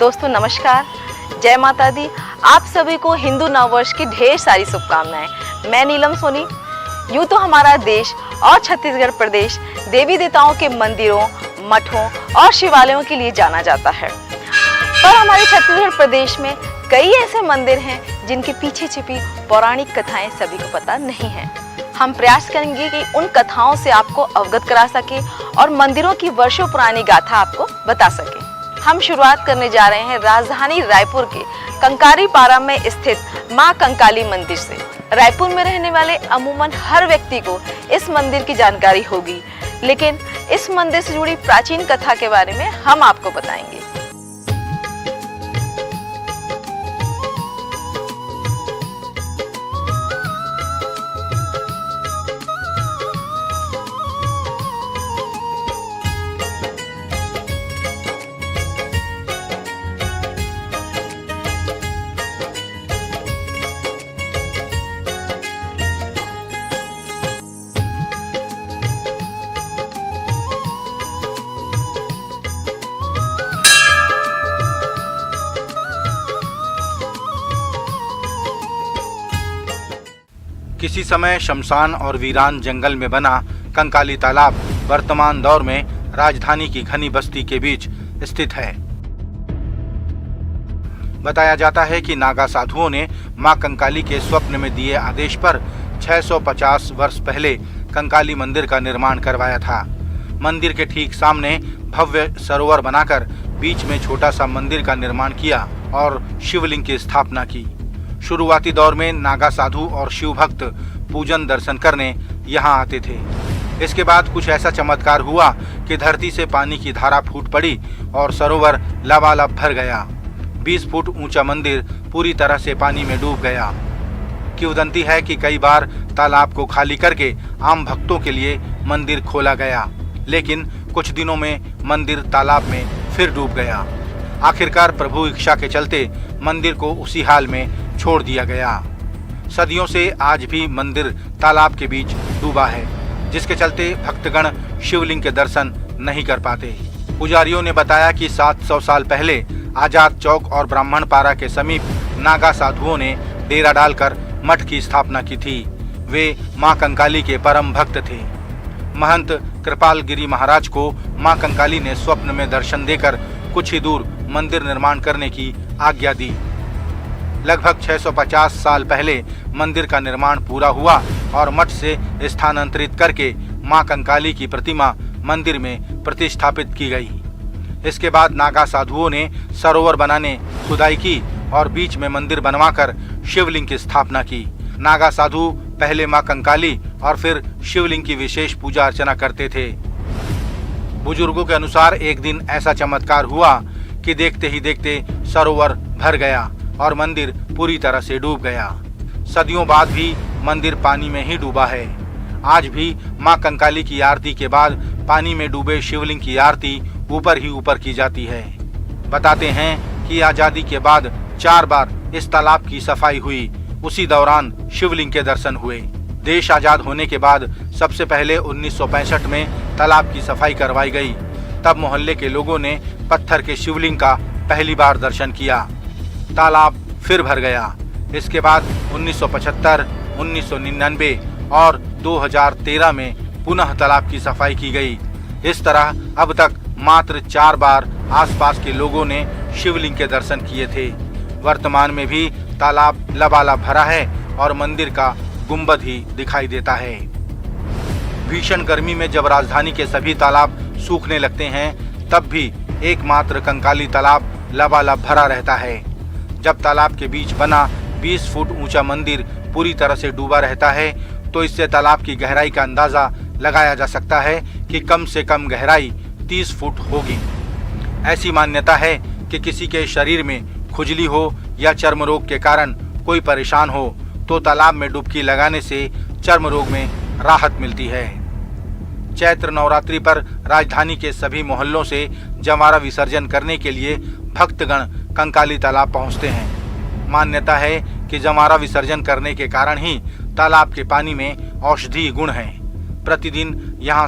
दोस्तों नमस्कार, जय माता दी। आप सभी को हिंदू नववर्ष की ढेर सारी शुभकामनाएं। मैं नीलम सोनी। यूँ तो हमारा देश और छत्तीसगढ़ प्रदेश देवी देवताओं के मंदिरों, मठों और शिवालयों के लिए जाना जाता है, पर हमारे छत्तीसगढ़ प्रदेश में कई ऐसे मंदिर हैं जिनके पीछे छिपी पौराणिक कथाएं सभी को पता नहीं हैं। हम प्रयास करेंगे कि उन कथाओं से आपको अवगत करा सके और मंदिरों की वर्षों पुरानी गाथा आपको बता सके। हम शुरुआत करने जा रहे हैं राजधानी रायपुर के कंकारी पारा में स्थित मां कंकाली मंदिर से। रायपुर में रहने वाले अमूमन हर व्यक्ति को इस मंदिर की जानकारी होगी, लेकिन इस मंदिर से जुड़ी प्राचीन कथा के बारे में हम आपको बताएंगे। किसी समय शमशान और वीरान जंगल में बना कंकाली तालाब वर्तमान दौर में राजधानी की घनी बस्ती के बीच स्थित है। बताया जाता है कि नागा साधुओं ने मां कंकाली के स्वप्न में दिए आदेश पर 650 वर्ष पहले कंकाली मंदिर का निर्माण करवाया था। मंदिर के ठीक सामने भव्य सरोवर बनाकर बीच में छोटा सा मंदिर का निर्माण किया और शिवलिंग की स्थापना की। शुरुआती दौर में नागा साधु और शिव भक्त पूजन दर्शन करने यहाँ आते थे। इसके बाद कुछ ऐसा चमत्कार हुआ कि धरती से पानी की धारा फूट पड़ी और सरोवर लबालब भर गया। 20 फुट ऊंचा मंदिर पूरी तरह से पानी में डूब गया। किंवदंती है कि कई बार तालाब को खाली करके आम भक्तों के लिए मंदिर खोला गया, लेकिन कुछ दिनों में मंदिर तालाब में फिर डूब गया। आखिरकार प्रभु इच्छा के चलते मंदिर को उसी हाल में छोड़ दिया गया। सदियों से आज भी मंदिर तालाब के बीच डूबा है, जिसके चलते भक्तगण शिवलिंग के दर्शन नहीं कर पाते। पुजारियों ने बताया कि 700 साल पहले आजाद चौक और ब्राह्मण पारा के समीप नागा साधुओं ने डेरा डालकर मठ की स्थापना की थी। वे मां कंकाली के परम भक्त थे। महंत कृपालगिरी महाराज को मां कंकाली ने स्वप्न में दर्शन देकर कुछ ही दूर मंदिर निर्माण करने की आज्ञा दी। लगभग 650 साल पहले मंदिर का निर्माण पूरा हुआ और मठ से स्थानांतरित करके मां कंकाली की प्रतिमा मंदिर में प्रतिष्ठापित की गई। इसके बाद नागा साधुओं ने सरोवर बनाने खुदाई की और बीच में मंदिर बनवाकर शिवलिंग की स्थापना की। नागा साधु पहले मां कंकाली और फिर शिवलिंग की विशेष पूजा अर्चना करते थे। बुजुर्गों के अनुसार एक दिन ऐसा चमत्कार हुआ कि देखते ही देखते सरोवर भर गया और मंदिर पूरी तरह से डूब गया। सदियों बाद भी मंदिर पानी में ही डूबा है। आज भी मां कंकाली की आरती के बाद पानी में डूबे शिवलिंग की आरती ऊपर ही ऊपर की जाती है। बताते हैं कि आजादी के बाद 4 बार इस तालाब की सफाई हुई। उसी दौरान शिवलिंग के दर्शन हुए। देश आजाद होने के बाद सबसे पहले 1965 में तालाब की सफाई करवाई गई। तब मोहल्ले के लोगों ने पत्थर के शिवलिंग का पहली बार दर्शन किया। तालाब फिर भर गया। इसके बाद 1975, 1999 और 2013 में पुनः तालाब की सफाई की गई। इस तरह अब तक मात्र 4 बार आसपास के लोगों ने शिवलिंग के दर्शन किए थे। वर्तमान में भी तालाब लबालब भरा है और मंदिर का गुंबद ही दिखाई देता है। भीषण गर्मी में जब राजधानी के सभी तालाब सूखने लगते हैं, तब भी एकमात्र कंकाली तालाब लबालब भरा रहता है। जब तालाब के बीच बना 20 फुट ऊंचा मंदिर पूरी तरह से डूबा रहता है, तो इससे तालाब की गहराई का अंदाजा लगाया जा सकता है कि कम से कम गहराई 30 फुट होगी। ऐसी मान्यता है कि किसी के शरीर में खुजली हो या चर्म रोग के कारण कोई परेशान हो तो तालाब में डुबकी लगाने से चर्म रोग में राहत मिलती है। चैत्र नवरात्रि पर राजधानी के सभी मोहल्लों से जमारा विसर्जन करने के लिए भक्तगण कंकाली तालाब पहुंचते हैं। मान्यता है कि जमारा विसर्जन करने के कारण ही तालाब के पानी में औषधीय गुण हैं। प्रतिदिन यहाँ